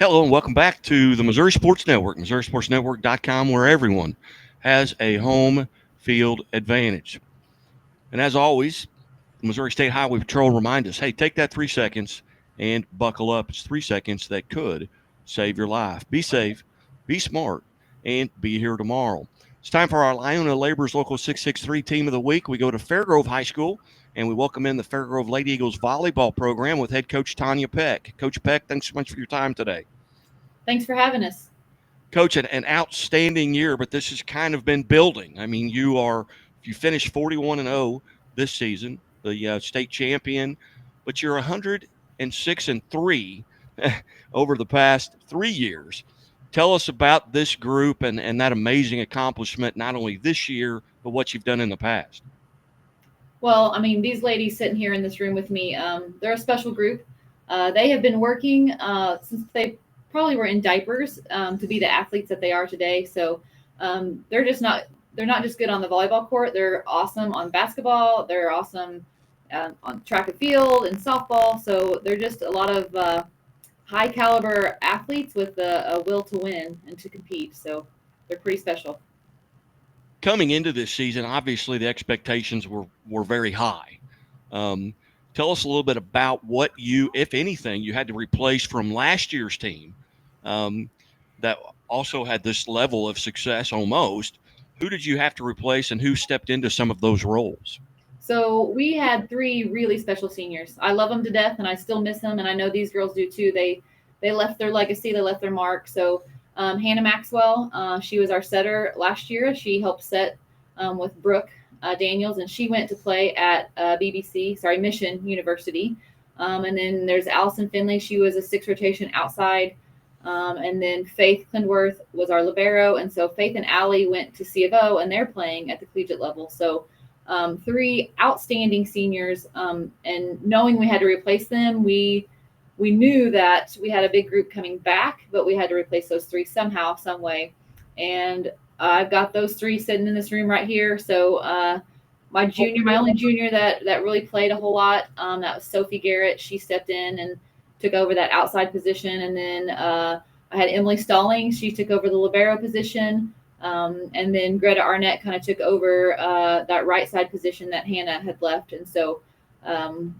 Hello and welcome back to the Missouri Sports Network, MissouriSportsNetwork.com, where everyone has a home field advantage. And as always, the Missouri State Highway Patrol reminds us, hey, take that 3 seconds and buckle up. It's 3 seconds that could save your life. Be safe, be smart, and be here tomorrow. It's time for our LIUNA Laborers Local 663 Team of the Week. We go to Fairgrove High School, and we welcome in the Fairgrove Lady Eagles volleyball program with head coach Tanya Peck. Coach Peck, thanks so much for your time today. Thanks for having us. Coach, an outstanding year, but this has kind of been building. I mean, you finished 41-0 this season, the state champion, but you're 106-3 over the past 3 years. Tell us about this group and that amazing accomplishment, not only this year, but what you've done in the past. Well, I mean, these ladies sitting here in this room with me, they're a special group. They have been working since they probably were in diapers to be the athletes that they are today. So they're not just good on the volleyball court. They're awesome on basketball. They're awesome on track and field and softball. So they're just a lot of high caliber athletes with a will to win and to compete. So they're pretty special. Coming into this season, obviously the expectations were very high. Um, Tell us a little bit about what you, if anything, you had to replace from last year's team um, that also had this level of success almost. Who did you have to replace, and who stepped into some of those roles? So we had three really special seniors. I love them to death, and I still miss them, and I know these girls do too. They left their legacy, they left their mark. So Hannah Maxwell, she was our setter last year. She helped set with Brooke Daniels, and she went to play at Mission University. And then there's Allison Finley. She was a six rotation outside. And then Faith Klindworth was our libero, and so Faith and Allie went to C of O, and they're playing at the collegiate level. So three outstanding seniors, and knowing we had to replace them, we knew that we had a big group coming back, but we had to replace those three somehow, some way. And I've got those three sitting in this room right here. So my only junior that really played a whole lot, that was Sophie Garrett. She stepped in and took over that outside position, and then I had Emily Stalling. She took over the libero position. And then Greta Arnett kind of took over that right side position that Hannah had left. And so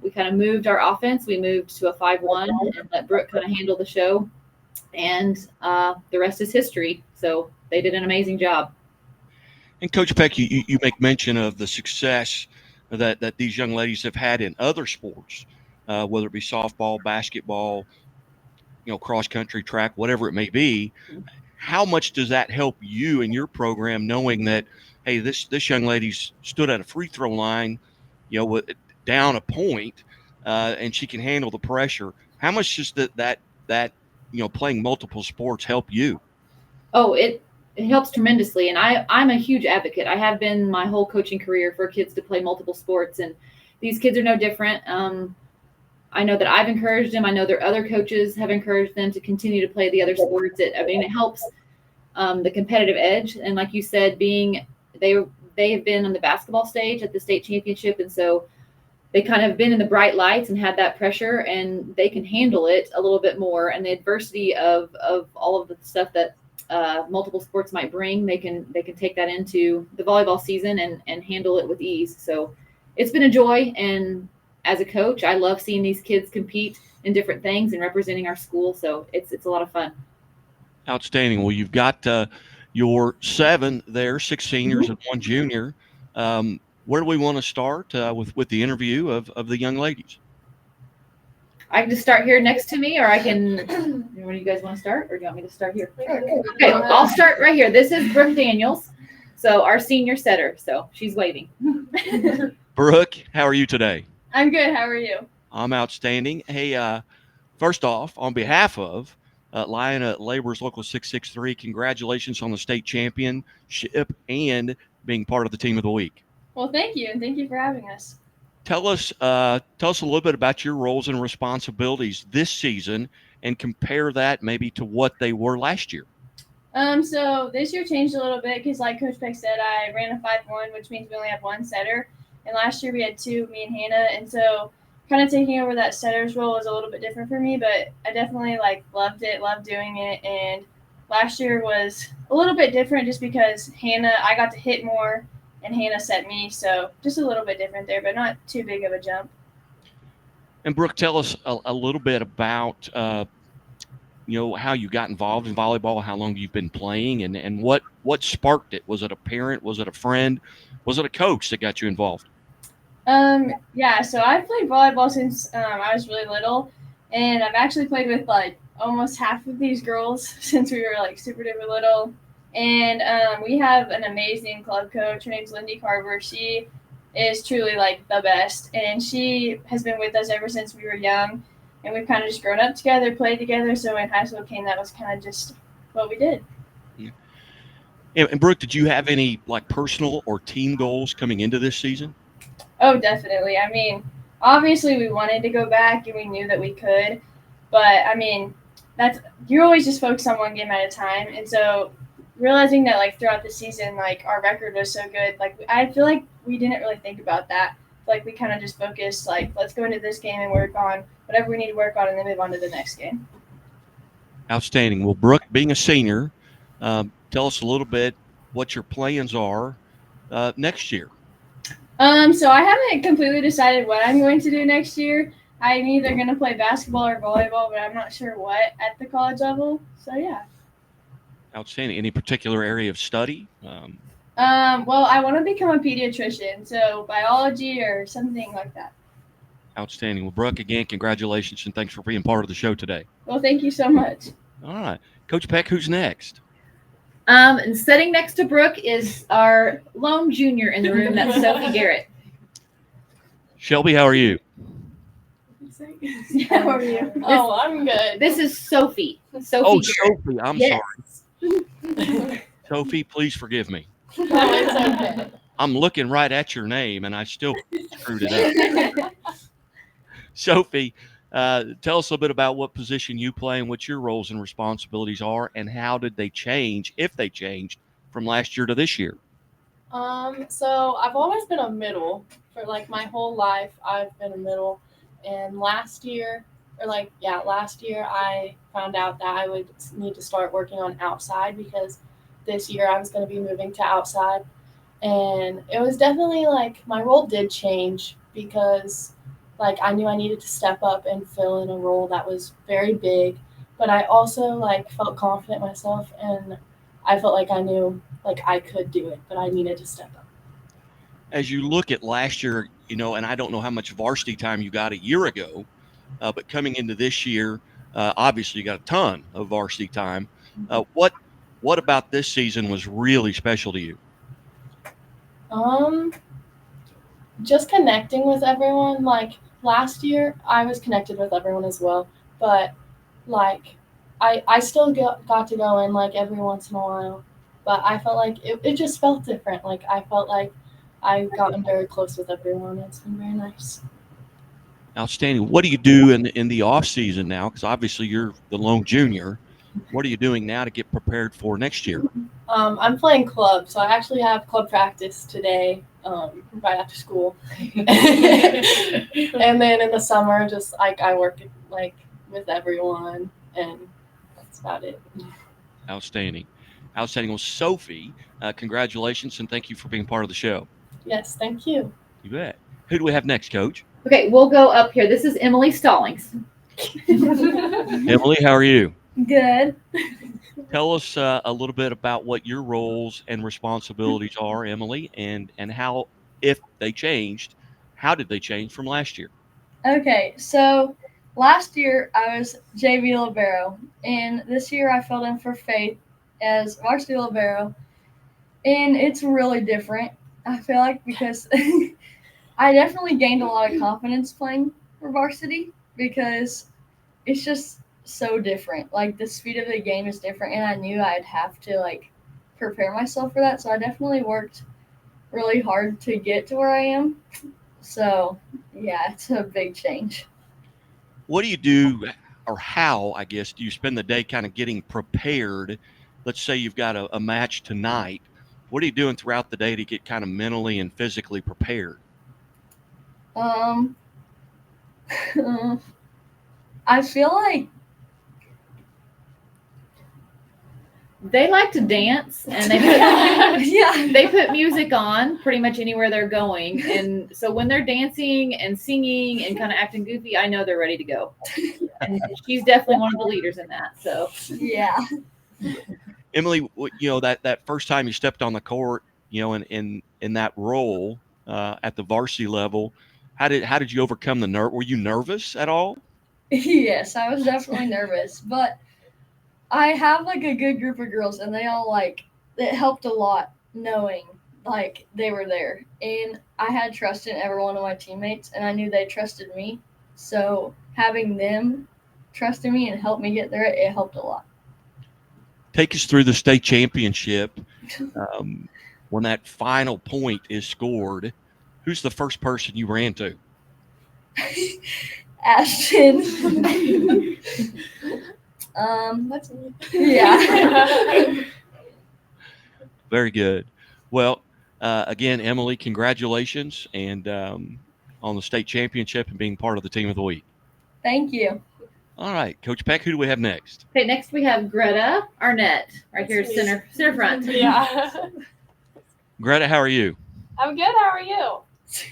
we kind of moved our offense. We moved to a 5-1 and let Brooke kind of handle the show. And the rest is history. So they did an amazing job. And Coach Peck, you make mention of the success that these young ladies have had in other sports, whether it be softball, basketball, cross country, track, whatever it may be. How much does that help you in your program, knowing that, hey, this young lady's stood at a free throw line, with down a point, and she can handle the pressure? How much does that playing multiple sports help you? Oh, it helps tremendously, and I'm a huge advocate. I have been my whole coaching career for kids to play multiple sports, and these kids are no different. I know that I've encouraged them. I know their other coaches have encouraged them to continue to play the other sports. It helps the competitive edge. And like you said, they have been on the basketball stage at the state championship, and so they kind of been in the bright lights and had that pressure, and they can handle it a little bit more. And the adversity of all of the stuff that multiple sports might bring, they can take that into the volleyball season and handle it with ease. So it's been a joy, and as a coach, I love seeing these kids compete in different things and representing our school. So it's a lot of fun. Outstanding. Well, you've got your seven there, six seniors and one junior. Where do we want to start with the interview of the young ladies? I can just start here next to me, or I can. Where do you guys want to start, or do you want me to start here? Okay, I'll start right here. This is Brooke Daniels, so our senior setter. So she's waving. Brooke, how are you today? I'm good. How are you? I'm outstanding. Hey, first off, on behalf of LIUNA Laborers Local 663, congratulations on the state championship and being part of the team of the week. Well, thank you, and thank you for having us. Tell us a little bit about your roles and responsibilities this season, and compare that maybe to what they were last year. So this year changed a little bit because, like Coach Peck said, I ran a 5-1, which means we only have one setter. And last year we had two, me and Hannah. And so kind of taking over that setter's role was a little bit different for me, but I definitely loved it, loved doing it. And last year was a little bit different just because I got to hit more and Hannah set me, so just a little bit different there, but not too big of a jump. And Brooke, tell us a little bit about how you got involved in volleyball, how long you've been playing, and what sparked it. Was it a parent? Was it a friend? Was it a coach that got you involved? Yeah, so I've played volleyball since I was really little, and I've actually played with almost half of these girls since we were super duper little. And we have an amazing club coach. Her name's Lindy Carver. She is truly the best, and she has been with us ever since we were young. And we've kind of just grown up together, played together. So when high school came, that was kind of just what we did. Yeah. And Brooke, did you have any personal or team goals coming into this season? Oh, definitely. I mean, obviously we wanted to go back and we knew that we could, but I mean, you're always just focused on one game at a time. And so realizing that throughout the season, our record was so good, I feel like we didn't really think about that. We kind of just focused let's go into this game and work on whatever we need to work on and then move on to the next game. Outstanding. Well, Brooke, being a senior, tell us a little bit what your plans are next year. So I haven't completely decided what I'm going to do next year. I'm either going to play basketball or volleyball, but I'm not sure what at the college level. So, yeah. Outstanding. Any particular area of study? Well, I want to become a pediatrician, so biology or something like that. Outstanding. Well, Brooke, again, congratulations, and thanks for being part of the show today. Well, thank you so much. All right. Coach Peck, who's next? And sitting next to Brooke is our lone junior in the room. That's Sophie Garrett. Shelby, how are you? How are you? Oh, I'm good. This is Sophie. Oh, Garrett. Sophie. I'm Yes. sorry. Sophie, please forgive me. No, it's okay. I'm looking right at your name, and I still screwed it up. Sophie, tell us a little bit about what position you play and what your roles and responsibilities are, and how did they change, if they changed, from last year to this year? So I've always been a middle for my whole life. I've been a middle, and last year I found out that I would need to start working on outside because this year I was going to be moving to outside, and it was definitely my role did change because I knew I needed to step up and fill in a role that was very big, but I also felt confident myself, and I felt I knew I could do it, but I needed to step up. As you look at last year, and I don't know how much varsity time you got a year ago, but coming into this year, obviously you got a ton of varsity time. What about this season was really special to you? Just connecting with everyone. Last year, I was connected with everyone as well, but I still got to go in every once in a while, but I felt it just felt different. I felt I've gotten very close with everyone. It's been very nice. Outstanding. What do you do in the off season now? Because obviously you're the lone junior. What are you doing now to get prepared for next year? I'm playing club, so I actually have club practice today, right after school. And then in the summer, just I work with everyone, and that's about it. Outstanding. Well, Sophie, congratulations, and thank you for being part of the show. Yes, thank you. You bet. Who do we have next, Coach? Okay, we'll go up here. This is Emily Stallings. Emily, how are you? Good. Tell us a little bit about what your roles and responsibilities are, Emily, and how, if they changed, how did they change from last year? Okay, so last year I was JV libero, and this year I filled in for Faith as varsity libero, and it's really different. I feel because I definitely gained a lot of confidence playing for varsity because it's just so different. The speed of the game is different, and I knew I'd have to prepare myself for that. So I definitely worked really hard to get to where I am. So yeah, it's a big change. What do you do, or how, I guess, do you spend the day kind of getting prepared? Let's say you've got a match tonight. What are you doing throughout the day to get kind of mentally and physically prepared? I feel like They like to dance, and they yeah. they put music on pretty much anywhere they're going. And so when they're dancing and singing and kind of acting goofy, I know they're ready to go. And she's definitely one of the leaders in that. So Yeah. Emily, that first time you stepped on the court, in that role at the varsity level, how did you overcome the nerve? Were you nervous at all? Yes, I was definitely nervous, but I have like a good group of girls, and they all it helped a lot knowing like they were there, and I had trust in every one of my teammates, and I knew they trusted me. So having them trust in me and help me get there, it helped a lot. Take us through the state championship. When that final point is scored, who's the first person you ran to? Ashton. That's me. Yeah. Very good. Well, again, Emily, congratulations and on the state championship and being part of the team of the week. Thank you. All right, Coach Peck, who do we have next? okay, next we have Greta Arnett right here, center front. Yeah. Greta, how are you? I'm good. How are you?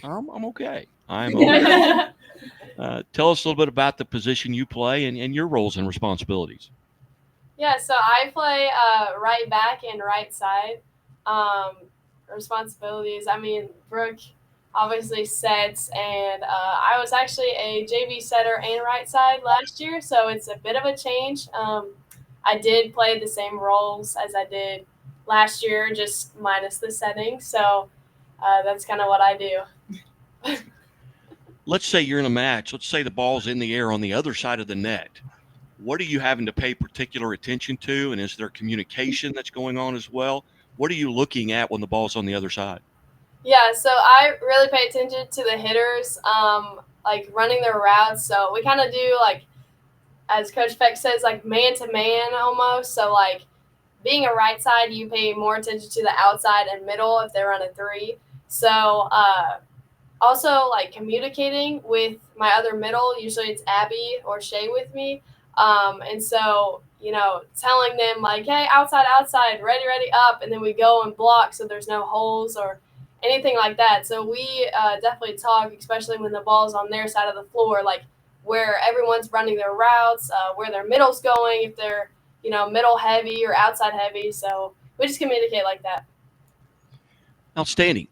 I'm okay. I'm okay. Tell us a little bit about the position you play and your roles and responsibilities. Yeah, so I play right back and right side. Responsibilities. I mean, Brooke obviously sets, and I was actually a JV setter and right side last year, so it's a bit of a change. I did play the same roles as I did last year, just minus the setting. So that's kind of what I do. Let's say you're in a match. Let's say the ball's in the air on the other side of the net. What are you having to pay particular attention to? And is there communication that's going on as well? What are you looking at when the ball's on the other side? Yeah, so I really pay attention to the hitters, like running their routes. So we kind of do, like, as Coach Peck says, like man-to-man almost. So, like, being a right side, you pay more attention to the outside and middle if they run a three. So also, like, communicating with my other middle, usually it's Abby or Shay with me. And so, telling them, like, hey, outside, ready, up. And then we go and block so there's no holes or anything like that. So we definitely talk, especially when the ball's on their side of the floor, like where everyone's running their routes, where their middle's going, if they're, middle heavy or outside heavy. So we just communicate like that. Outstanding.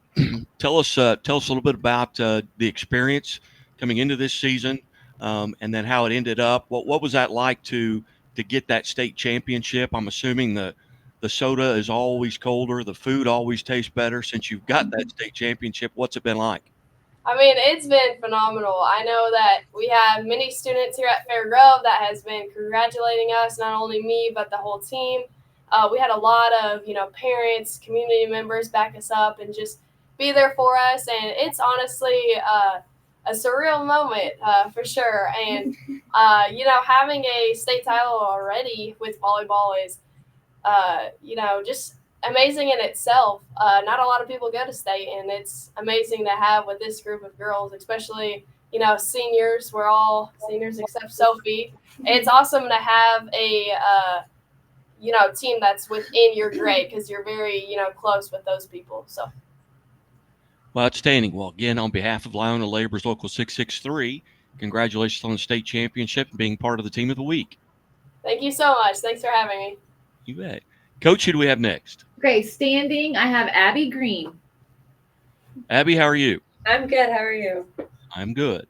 Tell us a little bit about the experience coming into this season, and then how it ended up. What was that like to get that state championship? I'm assuming the soda is always colder, the food always tastes better since you've got that state championship. What's it been like? I mean, it's been phenomenal. I know that we have many students here at Fair Grove that has been congratulating us, not only me, but the whole team. We had a lot of, parents, community members back us up and just be there for us. And it's honestly a surreal moment for sure. And, having a state title already with volleyball is, just amazing in itself. Not a lot of people go to state, and it's amazing to have with this group of girls, especially, seniors. We're all seniors except Sophie. It's awesome to have a, team that's within your grade because you're very, close with those people. So. Well, outstanding. Well, again, on behalf of LIUNA Labor's Local 663, congratulations on the state championship and being part of the team of the week. Thank you so much. Thanks for having me. You bet. Coach, who do we have next? Okay, standing, I have Abby Green. Abby, how are you? I'm good. How are you? I'm good.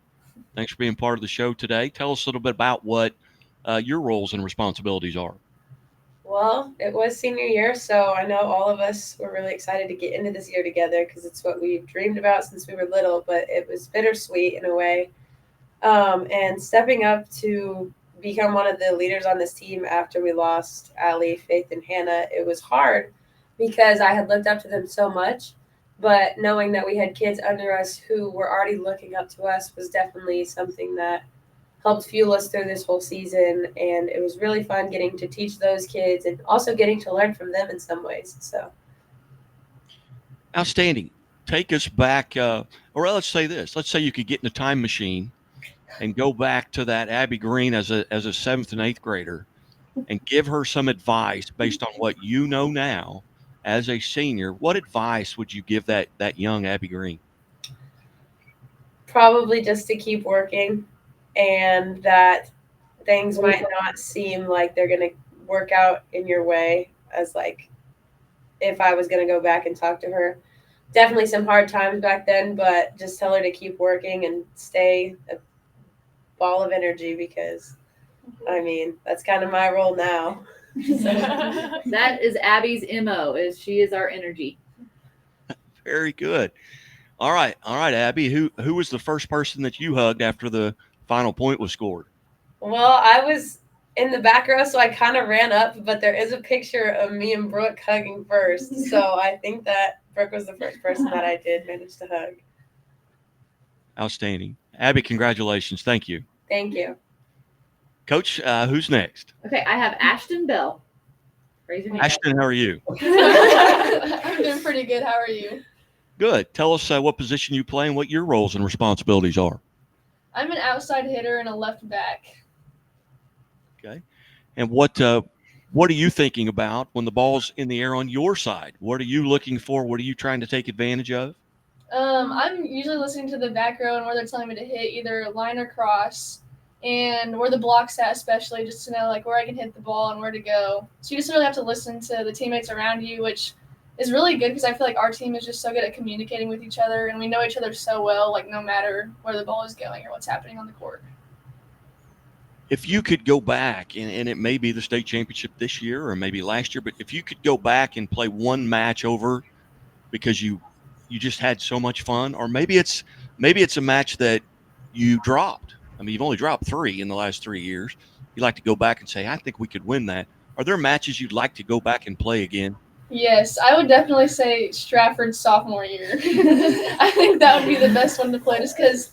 Thanks for being part of the show today. Tell us a little bit about what your roles and responsibilities are. Well, it was senior year, so I know all of us were really excited to get into this year together because it's what we've dreamed about since we were little, but it was bittersweet in a way. And stepping up to become one of the leaders on this team after we lost Allie, Faith, and Hannah, it was hard because I had looked up to them so much, but knowing that we had kids under us who were already looking up to us was definitely something that helped fuel us through this whole season. And it was really fun getting to teach those kids and also getting to learn from them in some ways. So Outstanding. Take us back, or let's say this. Let's say you could get in a time machine and go back to that Abby Green as a 7th and 8th grader and give her some advice based on what you know now as a senior, what advice would you give that young Abby Green? Probably just to keep working, and that things might not seem like they're going to work out in your way as like if I was going to go back and talk to her. Definitely some hard times back then, but just tell her to keep working and stay a ball of energy because, I mean, that's kind of my role now. That is Abby's MO, is she is our energy. Very good. All right, Abby. Who was the first person that you hugged after the final point was scored? Well, I was in the back row, so I kind of ran up, but there is a picture of me and Brooke hugging first. So I think that Brooke was the first person that I did manage to hug. Outstanding. Abby, congratulations. Thank you. Thank you. Coach, who's next? Okay, I have Ashton Bell. Raise your hand. Ashton, how are you? I'm doing pretty good. How are you? Good. Tell us what position you play and what your roles and responsibilities are. I'm an outside hitter and a left back. Okay. And what are you thinking about when the ball's in the air on your side? What are you looking for? What are you trying to take advantage of? I'm usually listening to the back row and where they're telling me to hit either line or cross, and where the block's at, especially just to know like where I can hit the ball and where to go. So you just really have to listen to the teammates around you, which is really good because I feel like our team is just so good at communicating with each other, and we know each other so well, like no matter where the ball is going or what's happening on the court. If you could go back, and it may be the state championship this year or maybe last year, but if you could go back and play one match over because you just had so much fun, or maybe it's a match that you dropped. I mean, you've only dropped 3 in the last 3 years. You like to go back and say, I think we could win that. Are there matches you'd like to go back and play again? Yes, I would definitely say Stratford's sophomore year. I think that would be the best one to play just because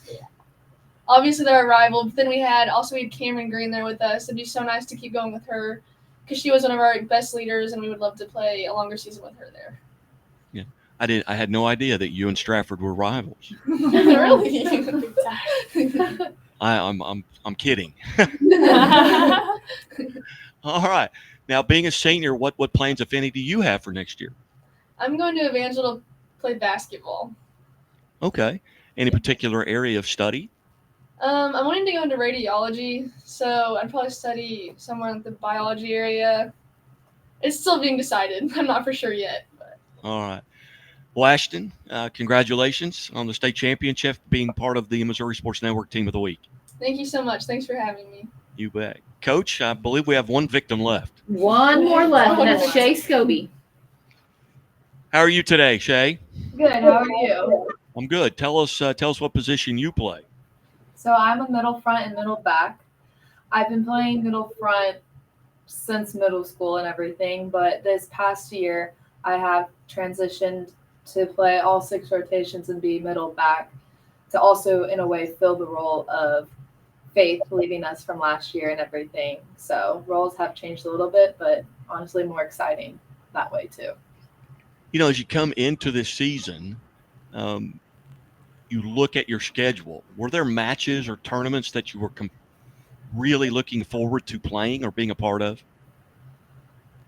obviously they're a rival, but then we had Cameron Green there with us. It'd be so nice to keep going with her because she was one of our best leaders, and we would love to play a longer season with her there. Yeah, I had no idea that you and Stratford were rivals. Really? I'm kidding. All right. Now, being a senior, what plans, if any, do you have for next year? I'm going to Evangel to play basketball. Okay. Any particular area of study? I'm wanting to go into radiology, so I'd probably study somewhere in the biology area. It's still being decided. I'm not for sure yet. But. All right. Well, Ashton, congratulations on the state championship, being part of the Missouri Sports Network Team of the Week. Thank you so much. Thanks for having me. You bet. Coach, I believe we have one victim left. One more left, and that's Shay Scobie. How are you today, Shay? Good. How are you? I'm good. Tell us what position you play. So I'm a middle front and middle back. I've been playing middle front since middle school and everything, but this past year I have transitioned to play all 6 rotations and be middle back to also, in a way, fill the role of Faith leaving us from last year and everything. So roles have changed a little bit, but honestly more exciting that way too. You know, as you come into this season, you look at your schedule. Were there matches or tournaments that you were really looking forward to playing or being a part of?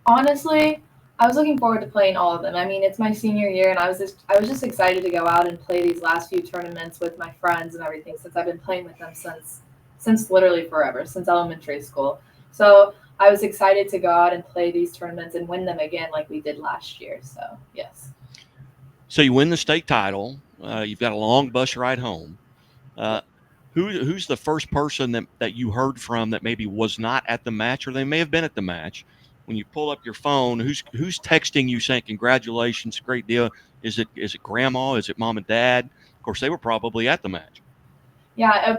Honestly, I was looking forward to playing all of them. I mean, it's my senior year, and I was just excited to go out and play these last few tournaments with my friends and everything, since I've been playing with them since literally forever, since elementary school. So I was excited to go out and play these tournaments and win them again like we did last year. So, yes. So you win the state title. You've got a long bus ride home. Who's the first person that you heard from that maybe was not at the match, or they may have been at the match? When you pull up your phone, who's texting you saying congratulations, great deal? Is it grandma? Is it mom and dad? Of course, they were probably at the match. Yeah,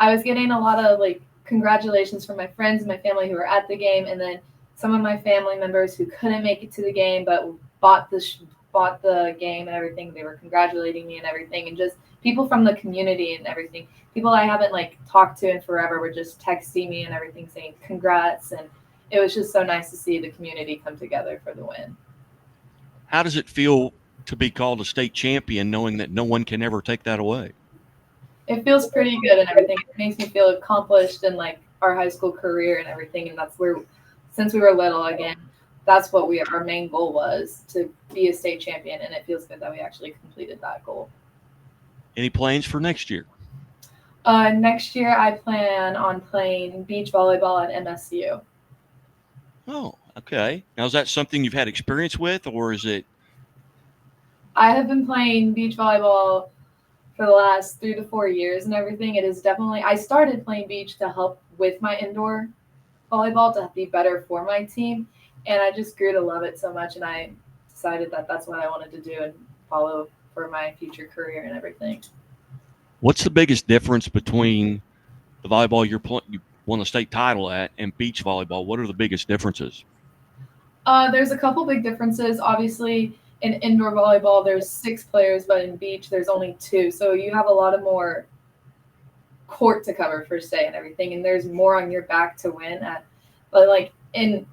I was getting a lot of congratulations from my friends and my family who were at the game, and then some of my family members who couldn't make it to the game but bought the game and everything. They were congratulating me and everything, and just people from the community and everything. People I haven't talked to in forever were just texting me and everything saying congrats, and it was just so nice to see the community come together for the win. How does it feel to be called a state champion knowing that no one can ever take that away? It feels pretty good and everything. It makes me feel accomplished in like our high school career and everything. And that's where, since we were little, again, that's what our main goal was, to be a state champion. And it feels good that we actually completed that goal. Any plans for next year? Next year, I plan on playing beach volleyball at MSU. Oh, okay. Now, is that something you've had experience with, or is it? I have been playing beach volleyball for the last 3 to 4 years and everything. It is definitely, I started playing beach to help with my indoor volleyball to be better for my team. And I just grew to love it so much. And I decided that that's what I wanted to do and follow for my future career and everything. What's the biggest difference between the volleyball you won the state title at and beach volleyball? What are the biggest differences? There's a couple big differences. Obviously, in indoor volleyball, there's 6 players, but in beach, there's only 2. So you have a lot of more court to cover, per se, and everything. And there's more on your back to win at. But like in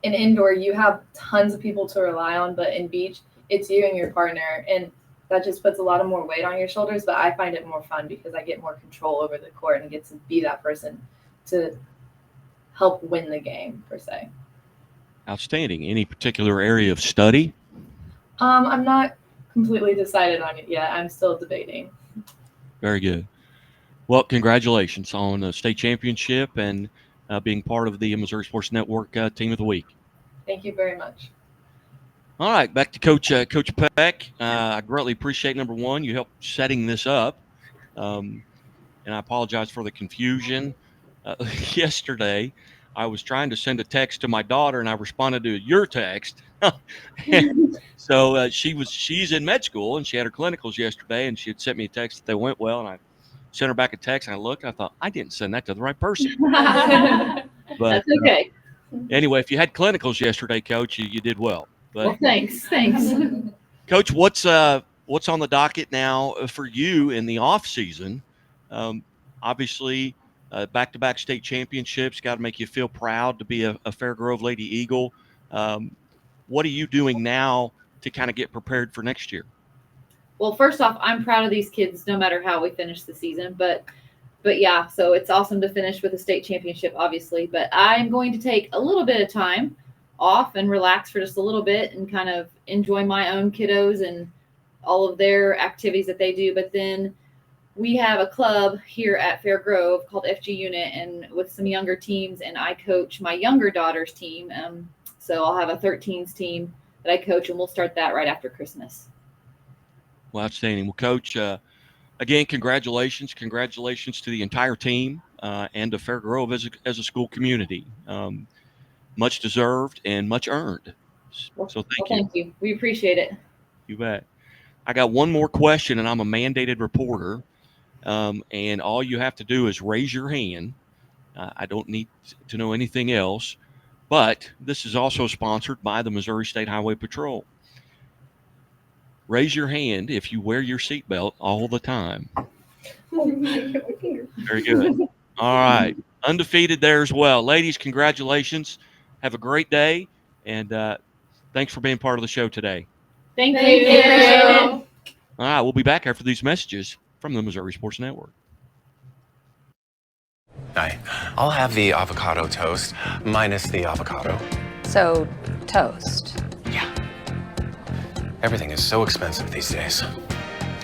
indoor, you have tons of people to rely on, but in beach, it's you and your partner. And that just puts a lot of more weight on your shoulders, but I find it more fun because I get more control over the court and get to be that person to help win the game, per se. Outstanding. Any particular area of study? I'm not completely decided on it yet. I'm still debating. Very good. Well, congratulations on the state championship and being part of the Missouri Sports Network Team of the Week. Thank you very much. All right, back to Coach Peck. I greatly appreciate, number one, you helped setting this up. And I apologize for the confusion. Yesterday, I was trying to send a text to my daughter, and I responded to your text. So she's in med school, and she had her clinicals yesterday, and she had sent me a text that they went well, and I sent her back a text, and I looked, and I thought, I didn't send that to the right person. But That's okay. Anyway, if you had clinicals yesterday, Coach, you did well. But, Well, thanks. Coach, what's on the docket now for you in the off season? Obviously, back-to-back state championships got to make you feel proud to be a Fairgrove Lady Eagle. What are you doing now to kind of get prepared for next year? Well, first off, I'm proud of these kids no matter how we finish the season. But yeah, so it's awesome to finish with a state championship, obviously. But I'm going to take a little bit of time off and relax for just a little bit and kind of enjoy my own kiddos and all of their activities that they do. But then we have a club here at Fair Grove called FG Unit, and with some younger teams, and I coach my younger daughter's team. So I'll have a 13s team that I coach, and we'll start that right after Christmas. Well, outstanding. Well, Coach, again, congratulations. Congratulations to the entire team and to Fair Grove as a school community. Much deserved and much earned. So Thank you. We appreciate it. You bet. I got one more question, and I'm a mandated reporter. And all you have to do is raise your hand. I don't need to know anything else. But this is also sponsored by the Missouri State Highway Patrol. Raise your hand if you wear your seatbelt all the time. Very good. All right. Undefeated there as well. Ladies, congratulations. Have a great day, and thanks for being part of the show today. Thank you. All right, we'll be back after these messages from the Missouri Sports Network. Hi, I'll have the avocado toast minus the avocado. So, toast. Yeah. Everything is so expensive these days.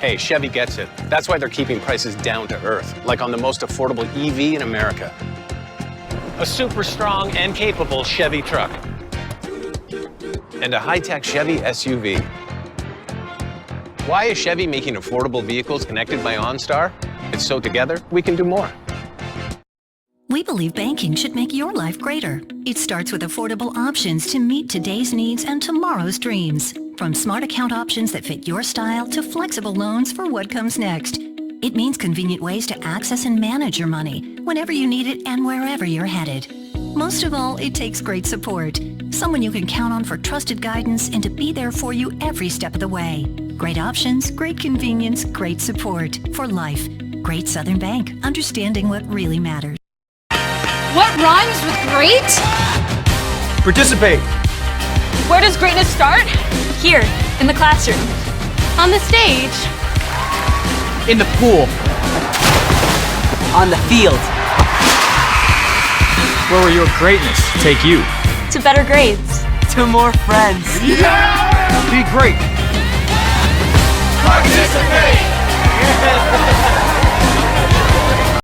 Hey, Chevy gets it. That's why they're keeping prices down to earth, like on the most affordable EV in America. A super strong and capable Chevy truck. And a high-tech Chevy SUV. Why is Chevy making affordable vehicles connected by OnStar? It's so together we can do more. We believe banking should make your life greater. It starts with affordable options to meet today's needs and tomorrow's dreams. From smart account options that fit your style to flexible loans for what comes next. It means convenient ways to access and manage your money whenever you need it and wherever you're headed. Most of all, it takes great support. Someone you can count on for trusted guidance and to be there for you every step of the way. Great options, great convenience, great support for life. Great Southern Bank, understanding what really matters. What rhymes with great? Participate. Where does greatness start? Here, in the classroom. On the stage. In the pool. on the field. Where will your greatness take you? To better grades. To more friends. Be great. Participate!